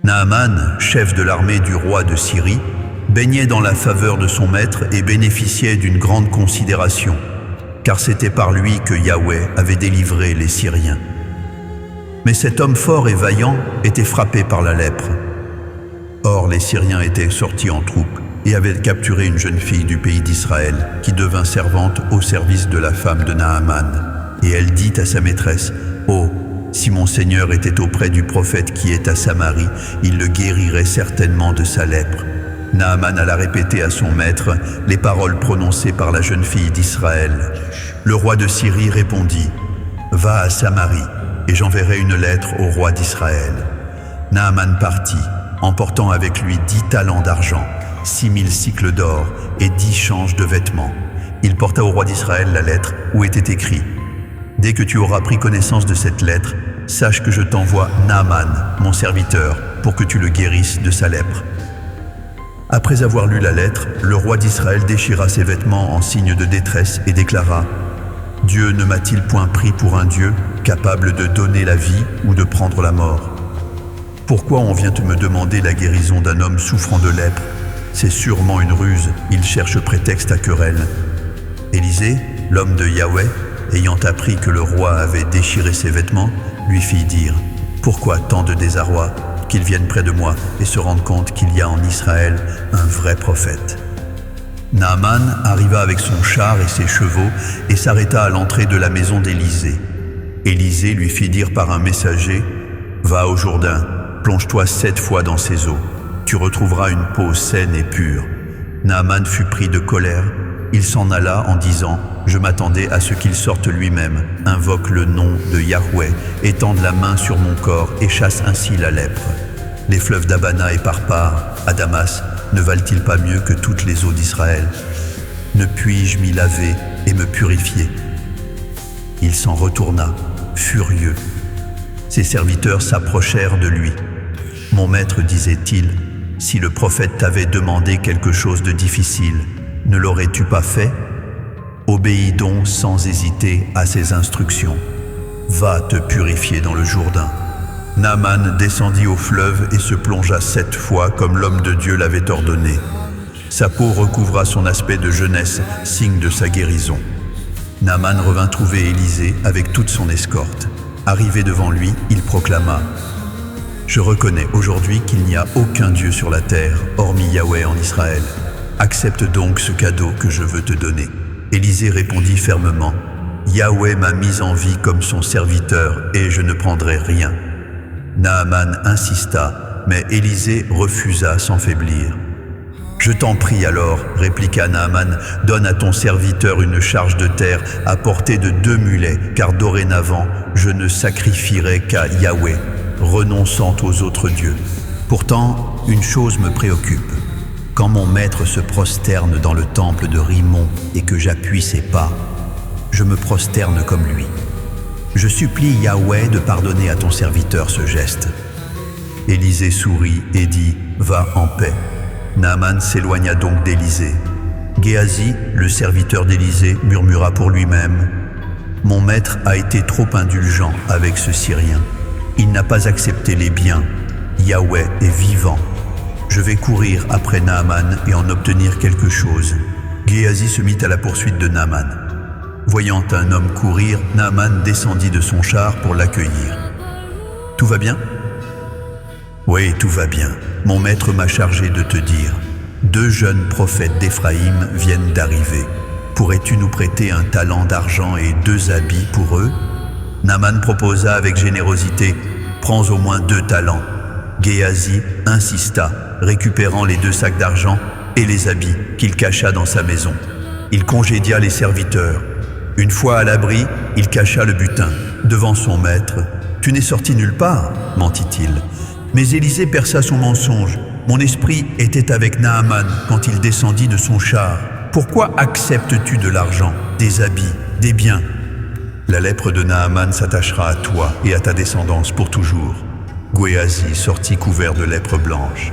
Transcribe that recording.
Naaman, chef de l'armée du roi de Syrie, baignait dans la faveur de son maître et bénéficiait d'une grande considération, car c'était par lui que Yahweh avait délivré les Syriens. Mais cet homme fort et vaillant était frappé par la lèpre. Or, les Syriens étaient sortis en troupe et avaient capturé une jeune fille du pays d'Israël qui devint servante au service de la femme de Naaman. Et elle dit à sa maîtresse, « Oh, si mon Seigneur était auprès du prophète qui est à Samarie, il le guérirait certainement de sa lèpre. » Naaman alla répéter à son maître les paroles prononcées par la jeune fille d'Israël. Le roi de Syrie répondit, « Va à Samarie, et j'enverrai une lettre au roi d'Israël. » Naaman partit, emportant avec lui 10 talents d'argent, 6000 cycles d'or et 10 changes de vêtements. Il porta au roi d'Israël la lettre où était écrit « Dès que tu auras pris connaissance de cette lettre, sache que je t'envoie Naaman, mon serviteur, pour que tu le guérisses de sa lèpre. » Après avoir lu la lettre, le roi d'Israël déchira ses vêtements en signe de détresse et déclara « Dieu ne m'a-t-il point pris pour un Dieu capable de donner la vie ou de prendre la mort? Pourquoi on vient me demander la guérison d'un homme souffrant de lèpre? C'est sûrement une ruse, il cherche prétexte à querelle. » Élisée, l'homme de Yahweh, ayant appris que le roi avait déchiré ses vêtements, lui fit dire « Pourquoi tant de désarroi? Qu'ils viennent près de moi et se rendent compte qu'il y a en Israël un vrai prophète. » Naaman arriva avec son char et ses chevaux et s'arrêta à l'entrée de la maison d'Élisée. Élisée lui fit dire par un messager « Va au Jourdain, plonge-toi 7 fois dans ces eaux. Tu retrouveras une peau saine et pure. » Naaman fut pris de colère. Il s'en alla en disant « Je m'attendais à ce qu'il sorte lui-même, invoque le nom de Yahweh, étende la main sur mon corps et chasse ainsi la lèpre. Les fleuves d'Abana et Parpar, à Damas, ne valent-ils pas mieux que toutes les eaux d'Israël? Ne puis-je m'y laver et me purifier? » Il s'en retourna, furieux. Ses serviteurs s'approchèrent de lui. « Mon maître, disait-il, si le prophète t'avait demandé quelque chose de difficile, ne l'aurais-tu pas fait? Obéis donc sans hésiter à ses instructions. Va te purifier dans le Jourdain. » Naaman descendit au fleuve et se plongea 7 fois comme l'homme de Dieu l'avait ordonné. Sa peau recouvra son aspect de jeunesse, signe de sa guérison. Naaman revint trouver Élisée avec toute son escorte. Arrivé devant lui, il proclama « Je reconnais aujourd'hui qu'il n'y a aucun Dieu sur la terre, hormis Yahweh en Israël. Accepte donc ce cadeau que je veux te donner. » Élisée répondit fermement « Yahweh m'a mis en vie comme son serviteur et je ne prendrai rien. » Naaman insista, mais Élisée refusa sans faiblir. « Je t'en prie alors, répliqua Naaman, donne à ton serviteur une charge de terre à portée de 2 mulets, car dorénavant je ne sacrifierai qu'à Yahweh, renonçant aux autres dieux. Pourtant, une chose me préoccupe. Quand mon maître se prosterne dans le temple de Rimon et que j'appuie ses pas, je me prosterne comme lui. Je supplie Yahweh de pardonner à ton serviteur ce geste. » Élisée sourit et dit « Va en paix. » Naaman s'éloigna donc d'Élisée. Géasi, le serviteur d'Élisée, murmura pour lui-même « Mon maître a été trop indulgent avec ce Syrien. Il n'a pas accepté les biens. Yahweh est vivant. Je vais courir après Naaman et en obtenir quelque chose. » Géasi se mit à la poursuite de Naaman. Voyant un homme courir, Naaman descendit de son char pour l'accueillir. « Tout va bien? » ?»« Oui, tout va bien. Mon maître m'a chargé de te dire. 2 jeunes prophètes d'Éphraïm viennent d'arriver. Pourrais-tu nous prêter un talent d'argent et 2 habits pour eux? » Naaman proposa avec générosité « Prends au moins 2 talents. » Géasi insista, récupérant les 2 sacs d'argent et les habits qu'il cacha dans sa maison. Il congédia les serviteurs. Une fois à l'abri, il cacha le butin. Devant son maître, « Tu n'es sorti nulle part, mentit-il. » Mais Élisée perça son mensonge. « Mon esprit était avec Naaman quand il descendit de son char. Pourquoi acceptes-tu de l'argent, des habits, des biens? La lèpre de Naaman s'attachera à toi et à ta descendance pour toujours. » Géasi sortit couvert de lèpre blanche.